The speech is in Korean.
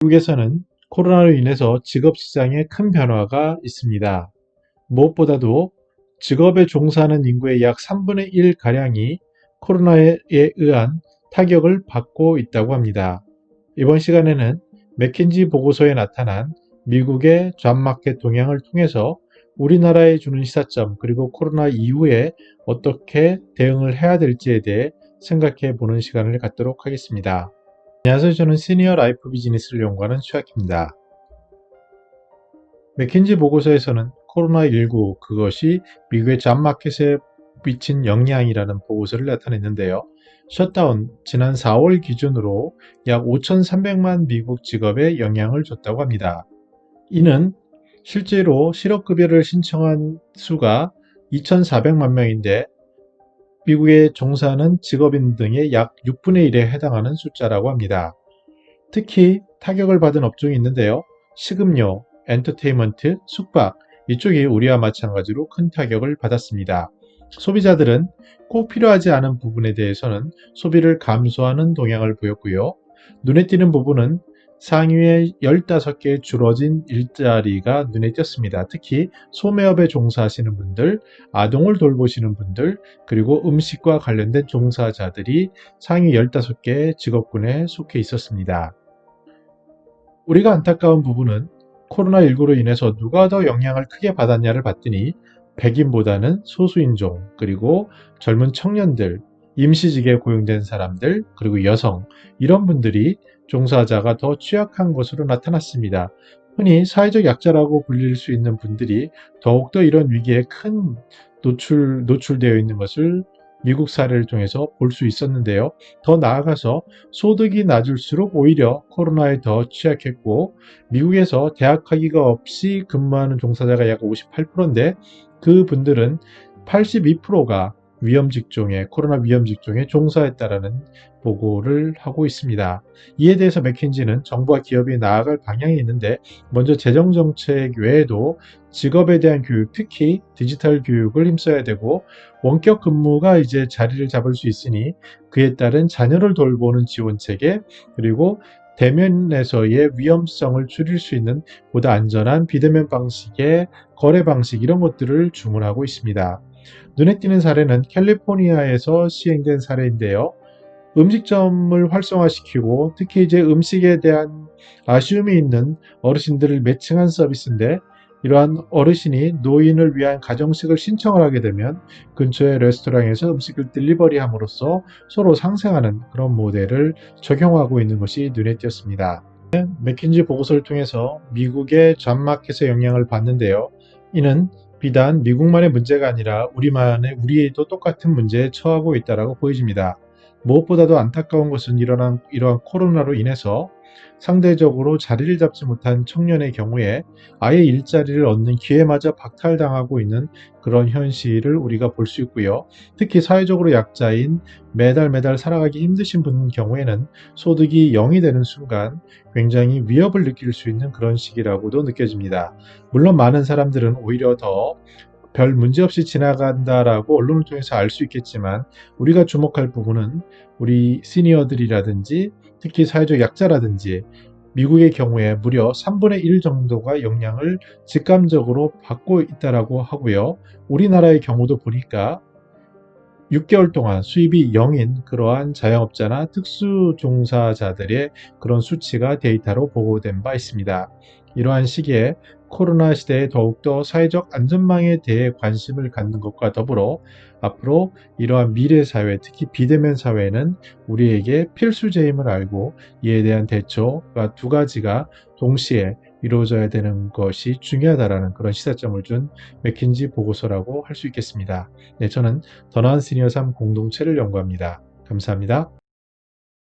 미국에서는 코로나로 인해서 직업 시장에 큰 변화가 있습니다. 무엇보다도 직업에 종사하는 인구의 약 3분의 1가량이 코로나에 의한 타격을 받고 있다고 합니다. 이번 시간에는 맥킨지 보고서에 나타난 미국의 잡마켓 동향을 통해서 우리나라에 주는 시사점 그리고 코로나 이후에 어떻게 대응을 해야 될지에 대해 생각해 보는 시간을 갖도록 하겠습니다. 안녕하세요. 저는 시니어 라이프 비즈니스를 연구하는 최학입니다. 맥킨지 보고서에서는 코로나19 그것이 미국의 잡마켓에 미친 영향이라는 보고서를 나타냈는데요. 셧다운 지난 4월 기준으로 약 5,300만 미국 직업에 영향을 줬다고 합니다. 이는 실제로 실업급여를 신청한 수가 2,400만 명인데 미국에 종사하는 직업인 등의 약 6분의 1에 해당하는 숫자라고 합니다. 특히 타격을 받은 업종이 있는데요. 식음료, 엔터테인먼트, 숙박 이쪽이 우리와 마찬가지로 큰 타격을 받았습니다. 소비자들은 꼭 필요하지 않은 부분에 대해서는 소비를 감소하는 동향을 보였고요. 눈에 띄는 부분은 상위의 15개의 줄어진 일자리가 눈에 띄었습니다. 특히 소매업에 종사하시는 분들, 아동을 돌보시는 분들, 그리고 음식과 관련된 종사자들이 상위 15개의 직업군에 속해 있었습니다. 우리가 안타까운 부분은 코로나19로 인해서 누가 더 영향을 크게 받았냐를 봤더니 백인보다는 소수인종, 그리고 젊은 청년들, 임시직에 고용된 사람들, 그리고 여성 이런 분들이 종사자가 더 취약한 것으로 나타났습니다. 흔히 사회적 약자라고 불릴 수 있는 분들이 더욱더 이런 위기에 큰 노출되어 있는 것을 미국 사례를 통해서 볼 수 있었는데요. 더 나아가서 소득이 낮을수록 오히려 코로나에 더 취약했고 미국에서 대학 학위가 없이 근무하는 종사자가 약 58%인데 그 분들은 82%가 코로나 위험 직종에 종사했다라는 보고를 하고 있습니다. 이에 대해서 맥킨지는 정부와 기업이 나아갈 방향이 있는데 먼저 재정 정책 외에도 직업에 대한 교육, 특히 디지털 교육을 힘써야 되고 원격 근무가 이제 자리를 잡을 수 있으니 그에 따른 자녀를 돌보는 지원 체계 그리고 대면에서의 위험성을 줄일 수 있는 보다 안전한 비대면 방식의 거래 방식 이런 것들을 주문하고 있습니다. 눈에 띄는 사례는 캘리포니아에서 시행된 사례인데요. 음식점을 활성화시키고 특히 이제 음식에 대한 아쉬움이 있는 어르신들을 매칭한 서비스인데 이러한 어르신이 노인을 위한 가정식을 신청을 하게 되면 근처의 레스토랑에서 음식을 딜리버리 함으로써 서로 상생하는 그런 모델을 적용하고 있는 것이 눈에 띄었습니다. 맥킨지 보고서를 통해서 미국의 잡마켓의 영향을 봤는데요. 이는 비단 미국만의 문제가 아니라 우리도 똑같은 문제에 처하고 있다고 보여집니다. 무엇보다도 안타까운 것은 이러한 코로나로 인해서 상대적으로 자리를 잡지 못한 청년의 경우에 아예 일자리를 얻는 기회마저 박탈당하고 있는 그런 현실을 우리가 볼 수 있고요. 특히 사회적으로 약자인 매달 살아가기 힘드신 분 경우에는 소득이 0이 되는 순간 굉장히 위협을 느낄 수 있는 그런 시기라고도 느껴집니다. 물론 많은 사람들은 오히려 더 별 문제 없이 지나간다라고 언론을 통해서 알 수 있겠지만 우리가 주목할 부분은 우리 시니어들이라든지 특히 사회적 약자라든지 미국의 경우에 무려 3분의 1 정도가 영향을 직감적으로 받고 있다라고 하고요. 우리나라의 경우도 보니까 6개월 동안 수입이 0인 그러한 자영업자나 특수종사자들의 그런 수치가 데이터로 보고된 바 있습니다. 이러한 시기에 코로나 시대에 더욱더 사회적 안전망에 대해 관심을 갖는 것과 더불어 앞으로 이러한 미래 사회, 특히 비대면 사회는 우리에게 필수제임을 알고 이에 대한 대처가 두 가지가 동시에 이루어져야 되는 것이 중요하다라는 그런 시사점을 준 맥킨지 보고서라고 할 수 있겠습니다. 네, 저는 더 나은 시니어 삶 공동체를 연구합니다. 감사합니다.